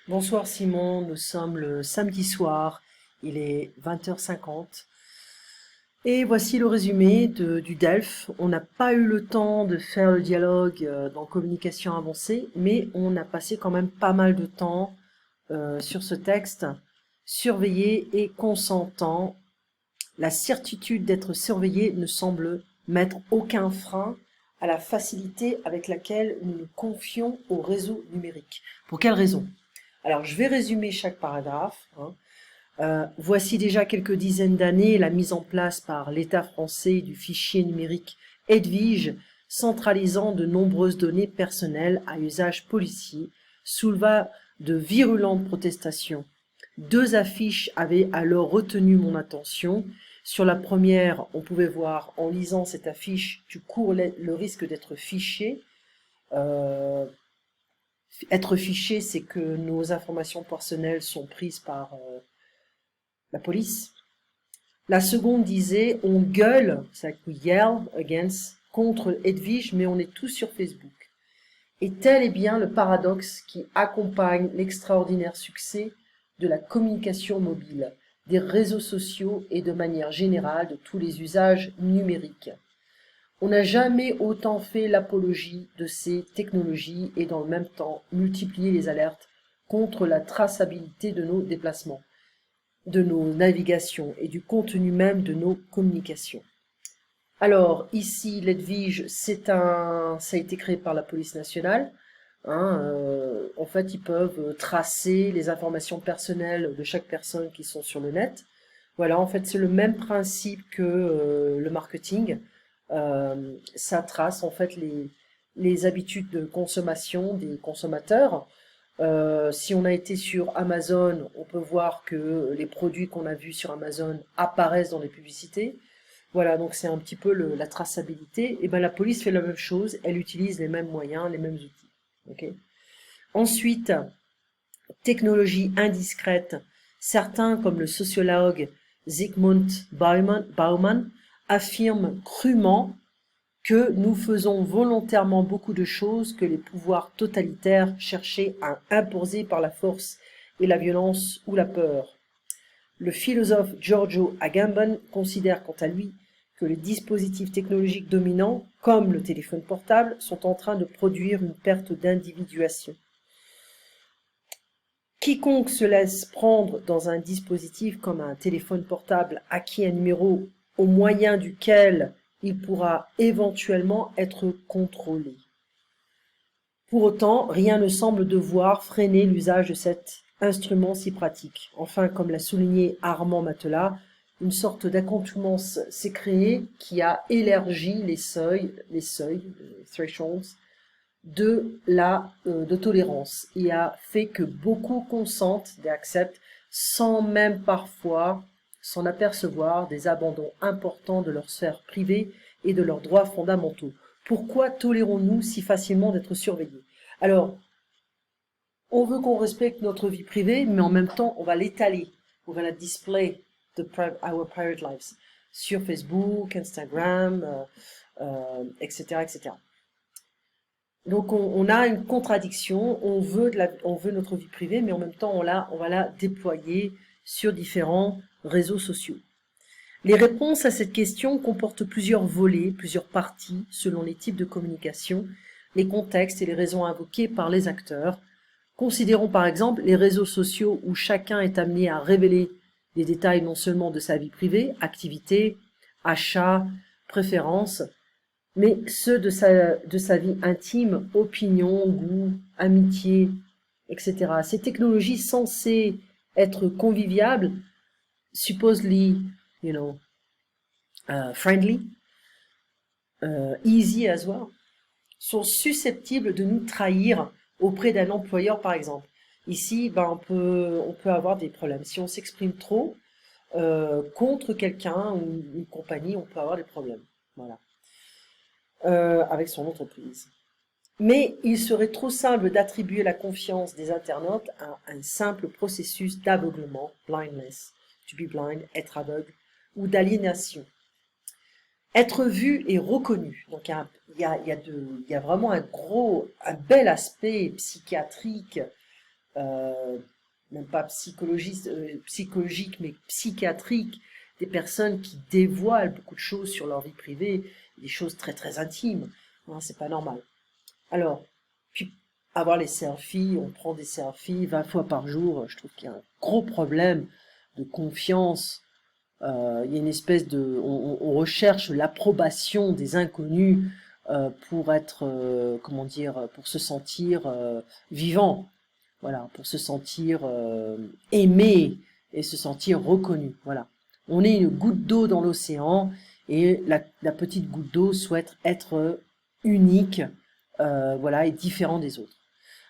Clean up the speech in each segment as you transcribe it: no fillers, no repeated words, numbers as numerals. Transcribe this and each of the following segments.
Bonsoir Simon, nous sommes le samedi soir, il est 20h50 et voici le résumé du DELF. On n'a pas eu le temps de faire le dialogue dans communication avancée, mais on a passé quand même pas mal de temps sur ce texte, surveillé et consentant. La certitude d'être surveillé ne semble mettre aucun frein à la facilité avec laquelle nous nous confions au réseau numérique. Pour quelle raison? Alors, je vais résumer chaque paragraphe, hein. Voici déjà quelques dizaines d'années la mise en place par l'État français du fichier numérique Edwige, centralisant de nombreuses données personnelles à usage policier, souleva de virulentes protestations. Deux affiches avaient alors retenu mon attention. Sur la première, on pouvait voir, en lisant cette affiche, tu cours le risque d'être fiché. Être fiché, c'est que nos informations personnelles sont prises par la police. La seconde disait, on gueule, c'est we yell against, contre Edwige, mais on est tous sur Facebook. Et tel est bien le paradoxe qui accompagne l'extraordinaire succès de la communication mobile, des réseaux sociaux et de manière générale de tous les usages numériques. On n'a jamais autant fait l'apologie de ces technologies et dans le même temps multiplié les alertes contre la traçabilité de nos déplacements, de nos navigations et du contenu même de nos communications. Alors ici, l'Edwige, ça a été créé par la police nationale. En fait, ils peuvent tracer les informations personnelles de chaque personne qui sont sur le net. Voilà, en fait, c'est le même principe que le marketing. Ça trace en fait les habitudes de consommation des consommateurs. Si on a été sur Amazon, on peut voir que les produits qu'on a vus sur Amazon apparaissent dans les publicités. Voilà, donc c'est un petit peu la traçabilité. Et ben la police fait la même chose, elle utilise les mêmes moyens, les mêmes outils. Okay. Ensuite, technologie indiscrète. Certains, comme le sociologue Zygmunt Bauman, affirment crûment que nous faisons volontairement beaucoup de choses que les pouvoirs totalitaires cherchaient à imposer par la force et la violence ou la peur. Le philosophe Giorgio Agamben considère quant à lui que les dispositifs technologiques dominants, comme le téléphone portable, sont en train de produire une perte d'individuation. Quiconque se laisse prendre dans un dispositif comme un téléphone portable acquis un numéro au moyen duquel il pourra éventuellement être contrôlé. Pour autant, rien ne semble devoir freiner l'usage de cet instrument si pratique. Enfin, comme l'a souligné Armand Matelas, une sorte d'accoutumance s'est créée qui a élargi les seuils, thresholds, de tolérance et a fait que beaucoup consentent et acceptent sans même parfois s'en apercevoir des abandons importants de leur sphère privée et de leurs droits fondamentaux. Pourquoi tolérons-nous si facilement d'être surveillés? Alors, on veut qu'on respecte notre vie privée, mais en même temps, on va l'étaler. On va la display our private lives sur Facebook, Instagram, etc., etc. Donc on a une contradiction, on veut notre vie privée, mais en même temps on va la déployer sur différents réseaux sociaux. Les réponses à cette question comportent plusieurs volets, plusieurs parties, selon les types de communication, les contextes et les raisons invoquées par les acteurs. Considérons par exemple les réseaux sociaux où chacun est amené à révéler des détails non seulement de sa vie privée, activités, achats, préférences, mais ceux de sa vie intime, opinion, goût, amitié, etc. Ces technologies censées être conviviables, supposedly, friendly, easy as well, sont susceptibles de nous trahir auprès d'un employeur, par exemple. Ici, on peut avoir des problèmes. Si on s'exprime trop contre quelqu'un ou une compagnie, on peut avoir des problèmes. Voilà. Avec son entreprise. Mais il serait trop simple d'attribuer la confiance des internautes à un simple processus d'aveuglement, blindness, to be blind, être aveugle, ou d'aliénation. Être vu et reconnu. Donc il y a vraiment un bel aspect psychiatrique même pas psychologiques, mais psychiatriques, des personnes qui dévoilent beaucoup de choses sur leur vie privée, des choses très très intimes. Hein, c'est pas normal. Alors, puis avoir les selfies, on prend des selfies 20 fois par jour, je trouve qu'il y a un gros problème de confiance. Il y a une espèce de, on recherche l'approbation des inconnus pour être, comment dire, pour se sentir vivant, voilà, pour se sentir aimé et se sentir reconnu, voilà. On est une goutte d'eau dans l'océan et la petite goutte d'eau souhaite être unique, voilà, et différent des autres.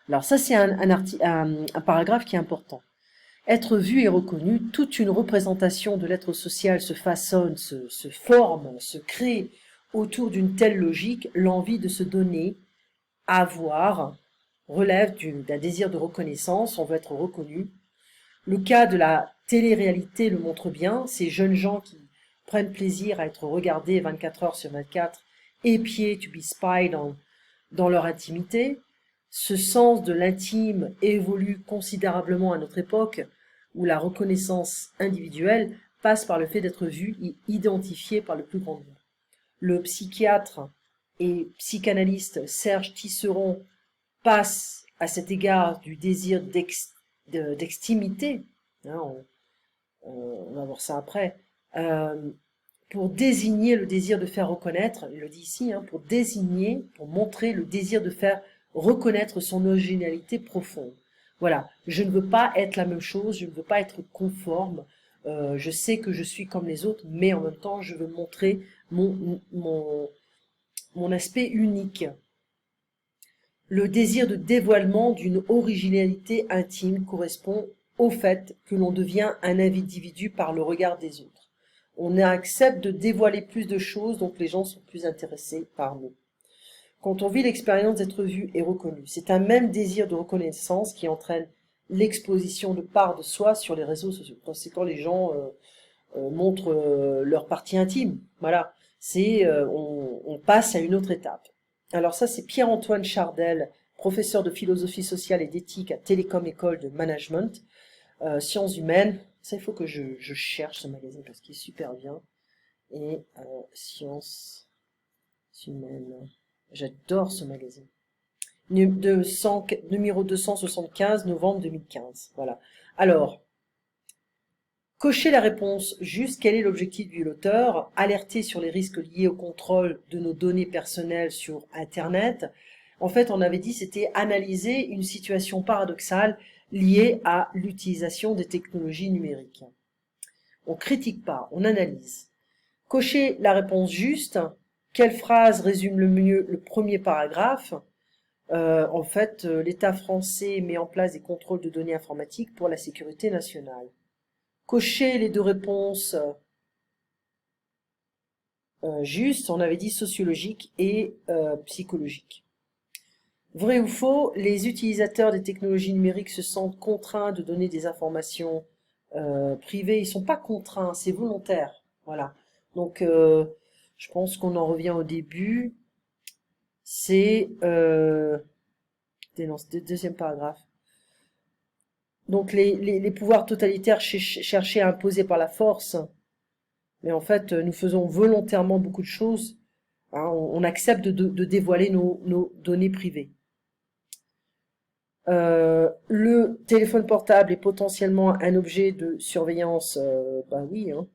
Alors ça, c'est un paragraphe qui est important. Être vu et reconnu, toute une représentation de l'être social se façonne, se forme, se crée autour d'une telle logique. L'envie de se donner, avoir, relève d'un désir de reconnaissance, on veut être reconnu. Le cas de la télé-réalité le montre bien, ces jeunes gens qui prennent plaisir à être regardés 24 heures sur 24, épiés to be spied dans leur intimité. Ce sens de l'intime évolue considérablement à notre époque, où la reconnaissance individuelle passe par le fait d'être vu et identifié par le plus grand nombre. Le psychiatre et psychanalyste Serge Tisseron passe à cet égard du désir d'extimité, hein, on va voir ça après, pour désigner le désir de faire reconnaître, il le dit ici, hein, pour désigner, pour montrer le désir de faire reconnaître son originalité profonde. Voilà, je ne veux pas être la même chose, je ne veux pas être conforme, je sais que je suis comme les autres, mais en même temps, je veux montrer mon aspect unique. Le désir de dévoilement d'une originalité intime correspond au fait que l'on devient un individu par le regard des autres. On accepte de dévoiler plus de choses, donc les gens sont plus intéressés par nous. Quand on vit l'expérience d'être vu et reconnu, c'est un même désir de reconnaissance qui entraîne l'exposition de parts de soi sur les réseaux sociaux. C'est quand les gens montrent leur partie intime. Voilà, on passe à une autre étape. Alors ça, c'est Pierre-Antoine Chardel, professeur de philosophie sociale et d'éthique à Télécom École de Management, sciences humaines. Ça, il faut que je cherche ce magazine parce qu'il est super bien. Et sciences humaines. J'adore ce magazine. Numéro 275, novembre 2015. Voilà. Alors, cochez la réponse juste, quel est l'objectif de l'auteur? Alerter sur les risques liés au contrôle de nos données personnelles sur Internet. En fait, on avait dit c'était analyser une situation paradoxale liée à l'utilisation des technologies numériques. On critique pas, on analyse. Cochez la réponse juste. Quelle phrase résume le mieux le premier paragraphe? En fait, l'État français met en place des contrôles de données informatiques pour la sécurité nationale. Cochez les deux réponses justes, on avait dit sociologique et psychologique. Vrai ou faux, les utilisateurs des technologies numériques se sentent contraints de donner des informations privées. Ils sont pas contraints, c'est volontaire. Voilà. Donc, je pense qu'on en revient au début. C'est deuxième paragraphe. Donc les pouvoirs totalitaires cherchaient à imposer par la force, mais en fait nous faisons volontairement beaucoup de choses. Hein, on accepte de dévoiler nos données privées. Le téléphone portable est potentiellement un objet de surveillance, bah oui, hein.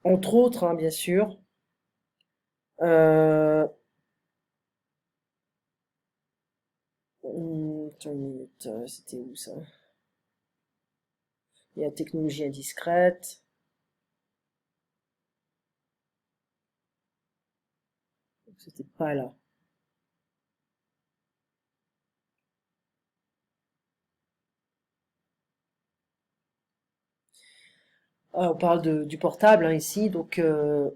Entre autres, hein, bien sûr. Attends une minute, c'était où ça? Il y a technologie indiscrète. C'était pas là. On parle du portable hein, ici, donc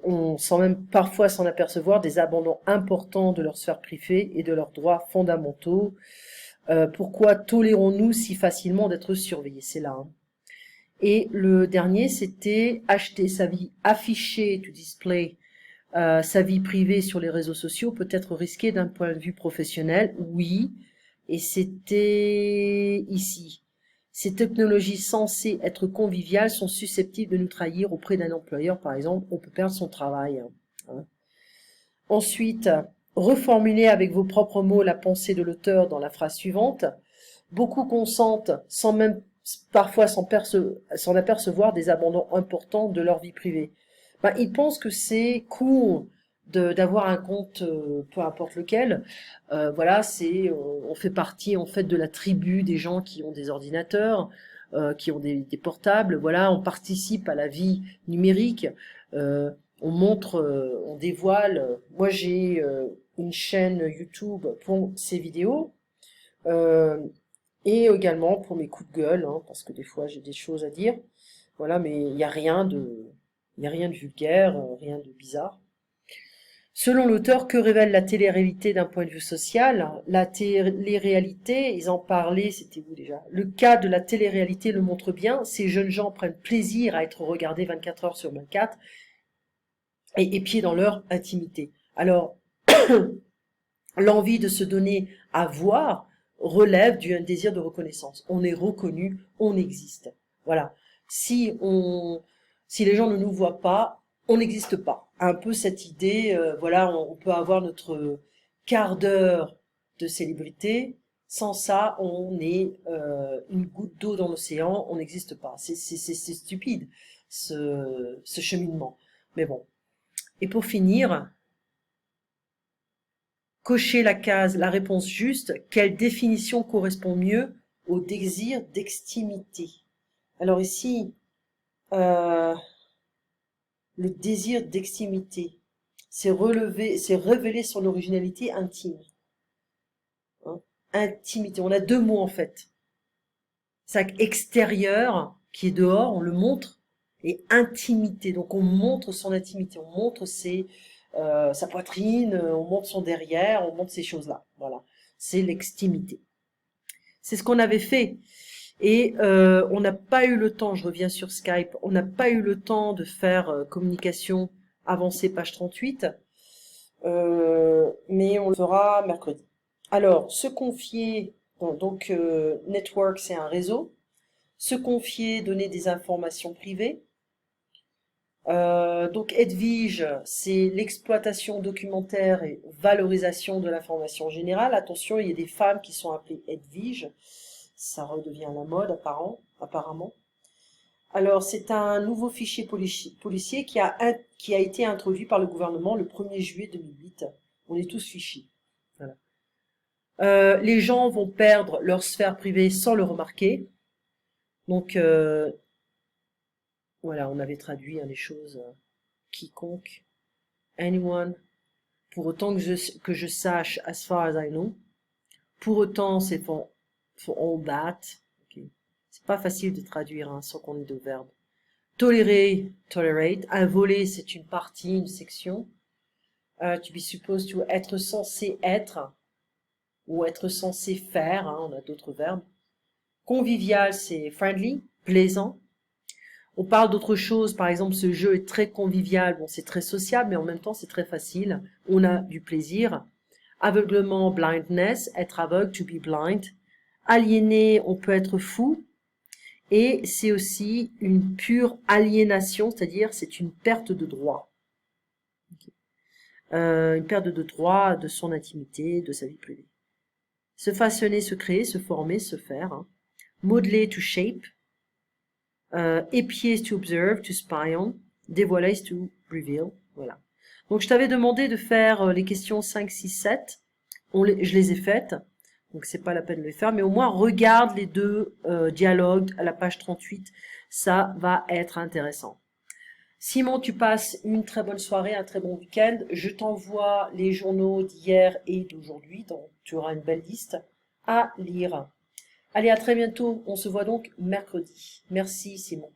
on sent même parfois s'en apercevoir des abandons importants de leur sphère privée et de leurs droits fondamentaux. Pourquoi tolérons-nous si facilement d'être surveillés? C'est là. Hein. Et le dernier, c'était acheter sa vie, afficher, to display sa vie privée sur les réseaux sociaux peut être risqué d'un point de vue professionnel. Oui, Et c'était ici. Ces technologies censées être conviviales sont susceptibles de nous trahir auprès d'un employeur, par exemple. On peut perdre son travail. Hein. Ensuite, reformulez avec vos propres mots la pensée de l'auteur dans la phrase suivante. Beaucoup consentent sans même parfois s'en apercevoir des abandons importants de leur vie privée. Ben, ils pensent que c'est cool d'avoir un compte, peu importe lequel. Voilà, on fait partie en fait de la tribu des gens qui ont des ordinateurs, qui ont des portables. Voilà, on participe à la vie numérique. On montre, on dévoile. Moi, j'ai une chaîne YouTube pour ces vidéos. Euh, et également pour mes coups de gueule, hein, parce que des fois j'ai des choses à dire. Voilà, mais il y a rien de vulgaire, rien de bizarre. Selon l'auteur, que révèle la télé-réalité d'un point de vue social? La télé-réalité, ils en parlaient, c'était où déjà? Le cas de la télé-réalité le montre bien. Ces jeunes gens prennent plaisir à être regardés 24 heures sur 24 et épiés dans leur intimité. Alors, l'envie de se donner à voir relève d'un désir de reconnaissance. On est reconnu, on existe. Voilà. Si les gens ne nous voient pas, on n'existe pas. Un peu cette idée, voilà, on peut avoir notre quart d'heure de célébrité. Sans ça, on est une goutte d'eau dans l'océan, on n'existe pas. C'est stupide, ce cheminement. Mais bon. Et pour finir, cochez la case, la réponse juste. Quelle définition correspond mieux au désir d'extimité? Alors ici, le désir d'extimité, c'est révéler son originalité intime. Hein. Intimité, on a deux mots en fait. C'est extérieur, qui est dehors, on le montre, et intimité, donc on montre son intimité, on montre sa poitrine, on montre son derrière, on montre ces choses-là. Voilà, c'est l'extimité. C'est ce qu'on avait fait. Et on n'a pas eu le temps, je reviens sur Skype, on n'a pas eu le temps de faire communication avancée page 38, mais on le fera mercredi. Alors, se confier, donc network c'est un réseau, se confier, donner des informations privées. Donc Edwige, c'est l'exploitation documentaire et valorisation de l'information générale. Attention, il y a des femmes qui sont appelées Edwige. Ça redevient la mode apparemment. Alors, c'est un nouveau fichier policier qui a été introduit par le gouvernement le 1er juillet 2008. On est tous fichés. Voilà. Les gens vont perdre leur sphère privée sans le remarquer. Donc, voilà, on avait traduit les choses. Quiconque, anyone, pour autant que je sache, as far as I know. Pour autant, c'est for all that. Okay. C'est pas facile de traduire sans qu'on ait de verbe. Tolérer, tolerate. Un volet, c'est une partie, une section. To be supposed to, être censé être, ou être censé faire, on a d'autres verbes. Convivial, c'est friendly, plaisant. On parle d'autre chose, par exemple, ce jeu est très convivial, bon, c'est très sociable, mais en même temps, c'est très facile. On a du plaisir. Aveuglement, blindness, être aveugle, to be blind. Aliéné, on peut être fou. Et c'est aussi une pure aliénation, c'est-à-dire c'est une perte de droit. Okay. Une perte de droit de son intimité, de sa vie privée. Se façonner, se créer, se former, se faire. Hein. Modeler, to shape. Épier, to observe, to spy on. Dévoiler, to reveal. Voilà. Donc, je t'avais demandé de faire les questions 5, 6, 7. Je les ai faites. Donc, c'est pas la peine de les faire. Mais au moins, regarde les deux dialogues à la page 38. Ça va être intéressant. Simon, tu passes une très bonne soirée, un très bon week-end. Je t'envoie les journaux d'hier et d'aujourd'hui. Donc, tu auras une belle liste à lire. Allez, à très bientôt. On se voit donc mercredi. Merci, Simon.